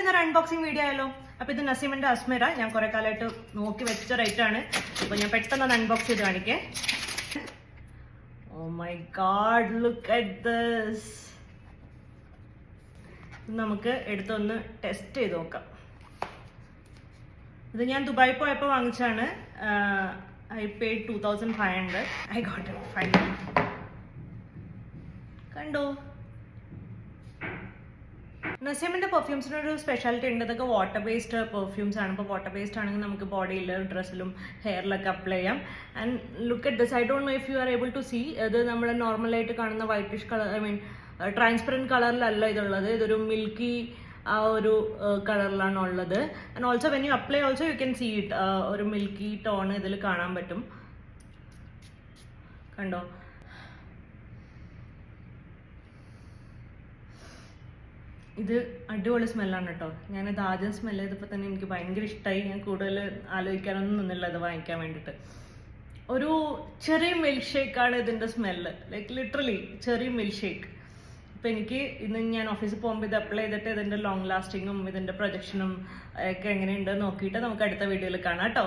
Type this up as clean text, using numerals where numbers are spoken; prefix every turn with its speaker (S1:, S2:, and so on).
S1: ഇന്നൊരു unboxing video ആയാലോ. അപ്പോൾ ഇത് നസീമിന്റെ അസ്മിറ. ഞാൻ കുറെ കാലമായിട്ട് നോക്കി വെച്ച റേറ്റ് ആണ്. അപ്പോൾ ഞാൻ പെട്ടെന്ന് അൺബോക്സ് ചെയ്ത് കാണിക്കേ. Oh my god, look at this. നമുക്ക് എടുത്തൊന്ന് ടെസ്റ്റ് ചെയ്ത് നോക്കാം. ഇത് ഞാൻ ദുബായി പോയപ്പോൾ വാങ്ങിച്ചാണ്. I paid 2,500. I got it finally. കണ്ടോ, നസീമിന്റെ പെർഫ്യൂംസിനൊരു സ്പെഷ്യാലിറ്റി ഉണ്ട്. ഇതൊക്കെ വാട്ടർ ബേസ്ഡ് പെർഫ്യൂംസ് ആണ്. ഇപ്പോൾ വാട്ടർ ബേസ്ഡ് ആണെങ്കിൽ നമുക്ക് ബോഡിയിൽ, ഡ്രസ്സിലും, ഹെയറിലൊക്കെ അപ്ലൈ ചെയ്യാം. And look at this. I don't know if you are able to see. ഇത് നമ്മൾ നോർമലായിട്ട് കാണുന്ന whitish colour, I mean transparent കളറിലല്ല ഇതുള്ളത്. ഇതൊരു മിൽക്കി ആ ഒരു കളറിലാണ് ഉള്ളത്. And also when you apply also you can see it. ഒരു മിൽക്കി ടോൺ ഇതിൽ കാണാൻ പറ്റും. കണ്ടോ, ഇത് അടിപൊളി സ്മെല്ലാണ് കേട്ടോ. ഞാനിത് ആദ്യം സ്മെല്ല് ചെയ്തപ്പോൾ തന്നെ എനിക്ക് ഭയങ്കര ഇഷ്ടമായി. ഞാൻ കൂടുതൽ ആലോചിക്കാനൊന്നും നിന്നില്ല ഇത് വാങ്ങിക്കാൻ വേണ്ടിയിട്ട്. ഒരു ചെറിയ മിൽക്ക് ഷേക്കാണ് ഇതിൻ്റെ സ്മെല്ല്, ലൈക്ക് ലിറ്ററലി ചെറിയ മിൽക്ക് ഷേക്ക്. അപ്പോൾ എനിക്ക് ഇന്ന് ഞാൻ ഓഫീസിൽ പോകുമ്പോൾ ഇത് അപ്ലൈ ചെയ്തിട്ട് ഇതിൻ്റെ ലോങ് ലാസ്റ്റിങ്ങും ഇതിൻ്റെ പ്രൊജക്ഷനും ഒക്കെ എങ്ങനെയുണ്ട് നോക്കിയിട്ട് നമുക്ക് അടുത്ത വീഡിയോയിൽ കാണാം കേട്ടോ.